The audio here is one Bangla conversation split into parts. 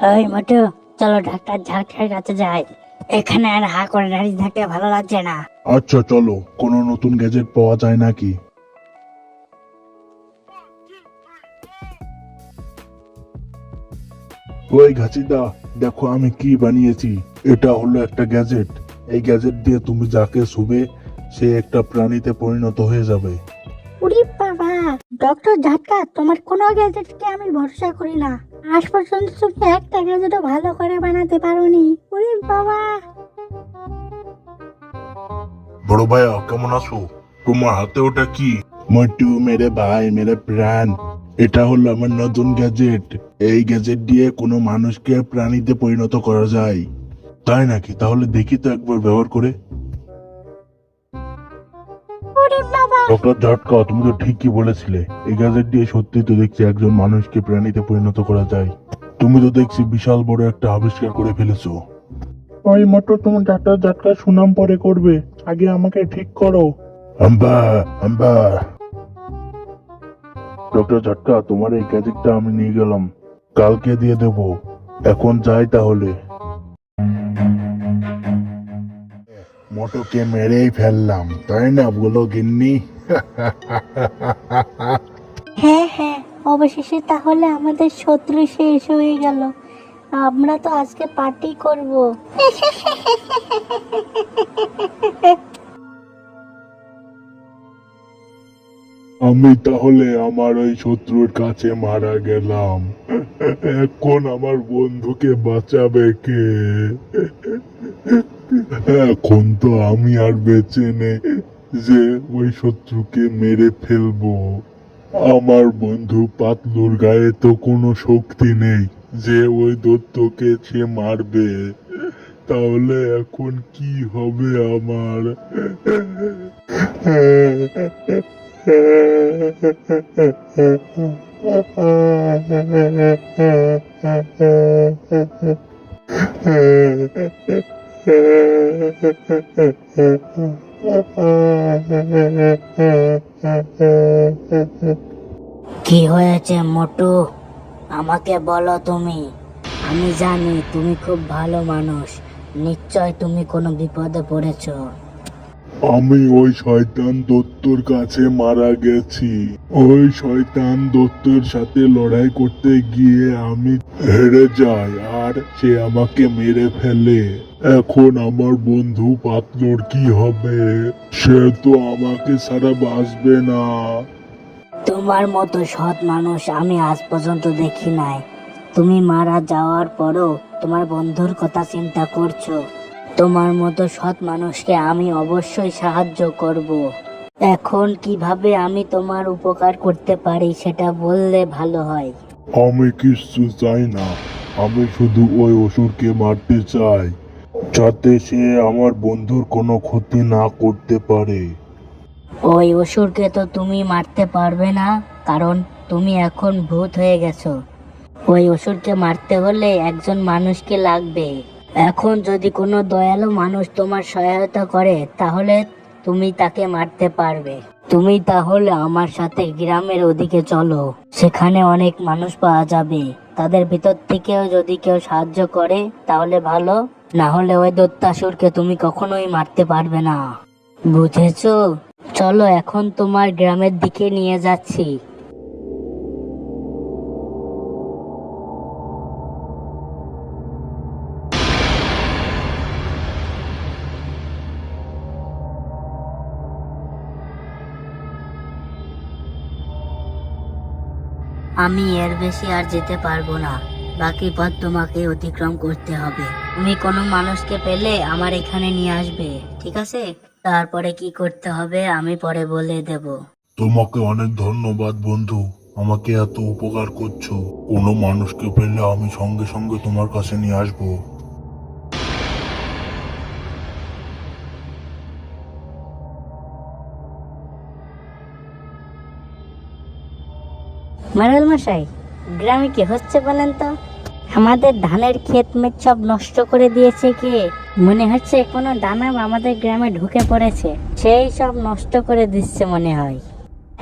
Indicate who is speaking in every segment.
Speaker 1: ওই মোটু, চলো ডাক্তার ঝাক্তার কাছে যাই। এখানে আর হা করে দাঁড়িয়ে থাকতে ভালো লাগছে না।
Speaker 2: আচ্ছা চলো, কোনো নতুন গ্যাজেট পাওয়া যায় নাকি? ওই ঘাচিদা, দেখো আমি কি বানিয়েছি। এটা হলো একটা গ্যাজেট। এই গ্যাজেট দিয়ে তুমি যাকে ছুবে সে একটা প্রাণীতে পরিণত হয়ে যাবে।
Speaker 1: উরি বাবা, ডক্টর ঝাটকা, তোমার কোনো গ্যাজেটকে আমি ভরসা করি না। আজ পর্যন্ত তুমি একটা গ্যাজেটও ভালো করে বানাতে পারোনি। উরি বাবা।
Speaker 2: বড় ভাইয়া, কেমন আছো? তোমার হাতে ওটা কি? মটু মেরে ভাই, মেরে প্রাণ, এটা হলো আমার নতুন গ্যাজেট। এই গ্যাজেট দিয়ে কোনো মানুষকে প্রাণীতে পরিণত করা যায়। তাই নাকি? তাহলে দেখি তো একবার ব্যবহার করে।
Speaker 1: উরি বাবা।
Speaker 2: ডক্টর ঝটকা, তুমি তো ঠিকই বলেছিলে। এই গ্যাজেট দিয়ে সত্যি তো দেখছি একজন মানুষকে প্রাণীতে পরিণত করা যায়। তুমি তো দেখছি বিশাল বড় একটা আবিষ্কার করে ফেলেছো। ওই মতো তুমি ডাক্তার ঝটকা সুনাম পরে করবে, আগে আমাকে ঠিক করো। আম্বা আম্বা। ডক্টর ঝটকা, তোমার এই গ্যাজেটটা আমি নিয়ে গেলাম, কালকে দিয়ে দেব। এখন যাই তাহলে। মোটুকে মেরেই ফেললাম, তাই না বলো গিন্নি?
Speaker 1: হ্যাঁ হ্যাঁ, অবশেষে তাহলে আমাদের শত্রু শেষ হয়ে গেল। আমরা তো আজকে পার্টি করব।
Speaker 2: আমি তাহলে আমার ওই শত্রুর কাছে মারা গেলাম, এখন আমার বন্ধুকে বাঁচাবে কে? এখন তো আমি আর বেঁচে নেই যে ওই শত্রুকে মেরে ফেলবো। আমার বন্ধু পাতলুর গায়ে তো কোনো শক্তি নেই যে ওই দত্তকে সে মারবে। তাহলে এখন কি হবে আমার?
Speaker 1: কি হয়েছে মোটু, আমাকে বলো তুমি। আমি জানি তুমি খুব ভালো মানুষ, নিশ্চয় তুমি কোনো বিপদে পড়েছো।
Speaker 2: আমি ওই শয়তান দত্তর কাছে মারা গেছি। ওই শয়তান দত্তর সাথে লড়াই করতে গিয়ে আমি হেরে যাই আর সে আমাকে মেরে ফেলে। এখন আমার বন্ধু পাতলুর কি হবে? সে তো আমাকে ছাড়া বাঁচবে না।
Speaker 1: তোমার মতো সৎ মানুষ আমি আজ পর্যন্ত দেখি নাই। তুমি মারা যাওয়ার পরও তোমার বন্ধুর কথা চিন্তা করছো। তোমার মতো সৎ মানুষকে আমি অবশ্যই সাহায্য করব। এখন কিভাবে আমি তোমার উপকার করতে পারি সেটা বললে ভালো হয়।
Speaker 2: আমি কিছু চাই না, আমি শুধু ওই অসুরকে মারতে চাই, যাতে সে আমার বন্ধুর কোনো ক্ষতি না করতে পারে।
Speaker 1: ওই অসুরকে তো তুমি মারতে পারবে না, কারণ তুমি এখন ভূত হয়ে গেছো। ওই অসুরকে মারতে হলে একজন মানুষকে লাগবে। এখন যদি কোনো দয়ালু মানুষ তোমার সহায়তা করে তাহলে তুমি তাকে মারতে পারবে। তুমি তাহলে আমার সাথে গ্রামের ওদিকে চলো, সেখানে অনেক মানুষ পাওয়া যাবে। তাদের ভিতর থেকেও যদি কেউ সাহায্য করে তাহলে ভালো, না হলে ওই দত্তাসুরকে তুমি কখনোই মারতে পারবে না। বুঝেছো? চলো, এখন তোমার গ্রামের দিকে নিয়ে যাচ্ছি। আমি এর বেশি আর যেতে পারবো না, বাকি পথ তোমাকে অতিক্রম করতে হবে। তুমি কোনো মানুষকে পেলে আমার এখানে নিয়ে আসবে, ঠিক আছে? তারপরে কি করতে হবে আমি পরে বলে দেব।
Speaker 2: তোমাকে অনেক ধন্যবাদ বন্ধু, আমাকে এত উপকার করছো। কোনো মানুষকে পেলে আমি সঙ্গে সঙ্গে তোমার কাছে নিয়ে আসবো।
Speaker 1: মারাল মশাই, গ্রামে কি হচ্ছে বলেন তো? আমাদের ধানের ক্ষেত মেত সব নষ্ট করে দিয়েছে কে? মনে হচ্ছে কোনো দানব আমাদের গ্রামে ঢুকে পড়েছে, সেই সব নষ্ট করে দিচ্ছে মনে হয়।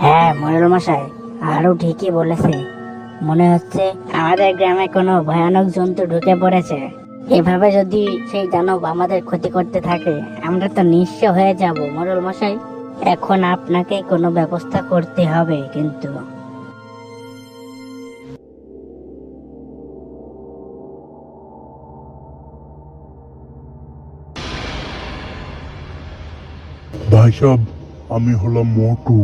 Speaker 1: হ্যাঁ মোড়ল মশাই, আরো ঠিকই বলেছে। মনে হচ্ছে আমাদের গ্রামে কোনো ভয়ানক জন্তু ঢুকে পড়েছে। এভাবে যদি সেই দানব আমাদের ক্ষতি করতে থাকে আমরা তো নিঃস্ব হয়ে যাব মোড়ল মশাই। এখন আপনাকে কোনো ব্যবস্থা করতে হবে কিন্তু।
Speaker 2: ভাই সাহেব, আমি হলাম মোটু।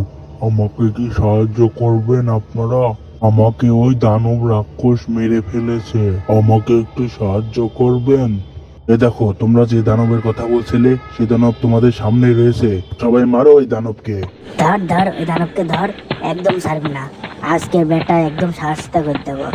Speaker 2: আমাকে কি সাহায্য করবেন আপনারা? আমাকে ওই দানব রাক্ষস মেরে ফেলেছে, আমাকে একটু সাহায্য করবেন? এ দেখো, তোমরা যে দানবের কথা বলছিলে সে দানব তোমাদের সামনে রয়েছে, সবাই মারো ওই দানবকে।
Speaker 1: ধর ধর ওই দানবকে ধর, একদম ছাড়বি না। আজকে বেটা একদম শাস্তি করে দেবো।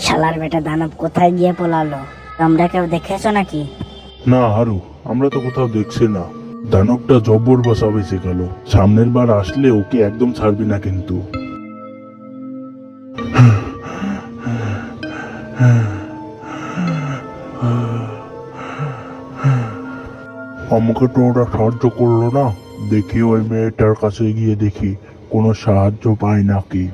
Speaker 1: শালার বেটা দানব কোথায় গিয়ে পলালো? তোমরা কেউ দেখেছো নাকি?
Speaker 2: না হারু, আমরা তো কোথাও দেখছি না। দানবটা জব্বর বসা বেঁচে গেল। সামনের বার আসলে ওকে একদম ছাড়বি না কিন্তু। আমাকে তো ওরা সাহায্য করলো না। দেখি ওই মেয়েটার কাছে গিয়ে দেখি কোনো সাহায্য পাই নাকি।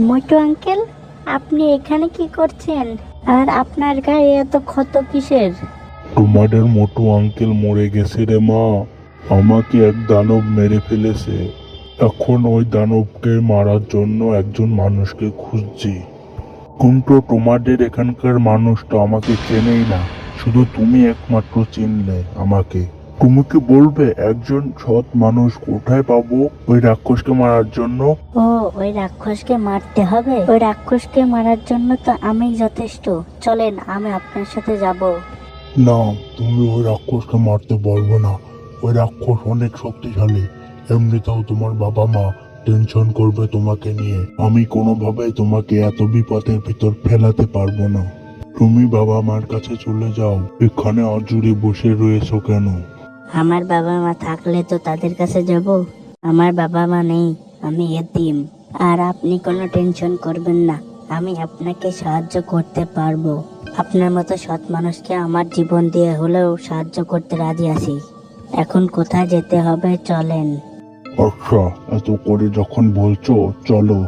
Speaker 1: মোটু আঙ্কেল, আপনি এখানে কি করছেন? আর আপনার গায়ে এত ক্ষত কিসের?
Speaker 2: তোমাদের মোটু আঙ্কেল মরে গেছে রে মা। আমাকে এক দানব মেরে ফেলেছে। এখন ওই দানবকে মারার জন্য একজন মানুষকে খুঁজছি, কিন্তু তোমাদের এখানকার মানুষ তো আমাকে চেনেই না। শুধু তুমি একমাত্র চিনলে আমাকে। তুমি কি বলবে একজন সৎ মানুষ কোথায় পাবো ওই রাক্ষসকে মারার জন্য?
Speaker 1: ও, ওই রাক্ষসকে মারতে হবে? ওই রাক্ষসকে মারার জন্য তো আমি যথেষ্ট। চলেন, আমি আপনার সাথে যাব।
Speaker 2: না, তুমি ওই রাক্ষসকে মারতে পারবে না। ওই রাক্ষস অনেক শক্তিশালী। এমনিতেও তোমার বাবা মা টেনশন করবে তোমাকে নিয়ে। আমি কোনোভাবেই তোমাকে এত বিপদের ভিতর ফেলাতে পারবো না। তুমি বাবা মার কাছে চলে যাও। এখানে অজুড়ে বসে রয়েছো কেন?
Speaker 1: আমার বাবা মা থাকলে তো তাদের কাছে যাব। আমার বাবা মা নেই, আমি এতিম। আর আপনি কোনো টেনশন করবেন না, আমি আপনাকে সাহায্য করতে পারবো। আপনার মতো সৎ মানুষকে আমার জীবন দিয়ে হলেও সাহায্য করতে রাজি আছি। এখন কোথায় যেতে হবে চলেন।
Speaker 2: আচ্ছা, এত করে যখন বলছো চলো।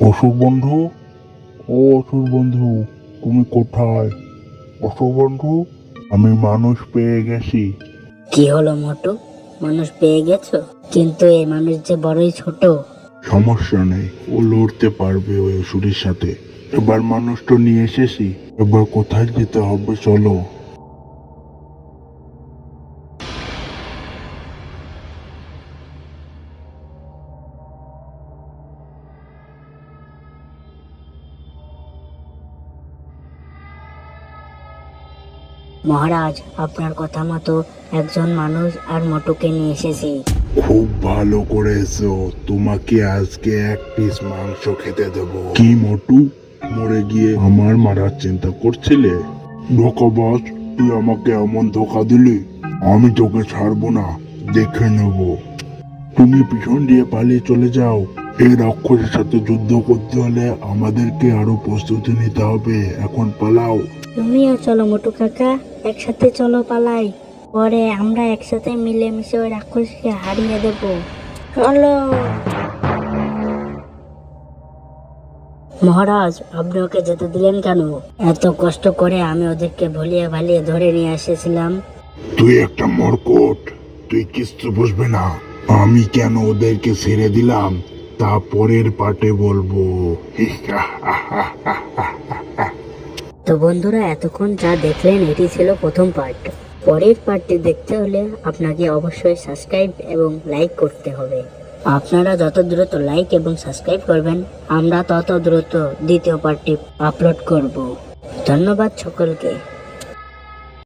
Speaker 2: অসুর বন্ধু, ও অসুর বন্ধু, তুমি কোথায়? অসুর বন্ধু, আমি মানুষ পেয়ে গেছি।
Speaker 1: কি হলো মোটু, মানুষ পেয়ে গেছো? কিন্তু এই মানুষ যে বড়ই ছোট।
Speaker 2: সমস্যা নেই, ও লড়তে পারবে ওই অসুরের সাথে। এবার মানুষ তো নিয়ে এসেছি, এবার কোথায় যেতে হবে চলো।
Speaker 1: মহারাজ, আপনার কথা মতো একজন মানুষ আর মোটুকে নিয়ে এসেছি।
Speaker 2: খুব ভালো করেছো। তোমাকে আজকে এক পিস মাংস খেতে দেব। কি মোটু, মরে গিয়ে আমার মারার চিন্তা করছিলে? ধোকাবাজ, তুই আমাকে এমন ধোকা দিলি। আমি তোকে ছাড়বো না, দেখে নেব। তুমি পিছন দিয়ে পালিয়ে চলে যাও। এই রাক্ষসের সাথে যুদ্ধ করতে হলে আমাদেরকে আরো প্রস্তুতি নিতে হবে। এখন পালাও।
Speaker 1: তুমিও চলো মোটু কাকা, একসাথে চলো পালাই। পরে আমরা একসাথে মিলেমিশে ওই রাক্ষসকে হারিয়ে দেব। চলো। মহারাজ, আপনি ওকে যেতে দিলেন কেন? এত কষ্ট করে আমি ওদেরকে ভুলিয়ে ভালিয়ে ধরে নিয়ে এসেছিলাম।
Speaker 2: তুই একটা মরকট, তুই কিছু বুঝবে না। আমি কেন ওদেরকে ছেড়ে দিলাম তা পরের পার্টে বলবো।
Speaker 1: তো বন্ধুরা, এতক্ষণ যা দেখলেন এটি ছিল প্রথম পার্ট। পরের পার্টটি দেখতে হলে আপনাকে অবশ্যই সাবস্ক্রাইব এবং লাইক করতে হবে। আপনারা যত দ্রুত লাইক এবং সাবস্ক্রাইব করবেন, আমরা তত দ্রুত দ্বিতীয় পার্টটি আপলোড করব। ধন্যবাদ সকলকে।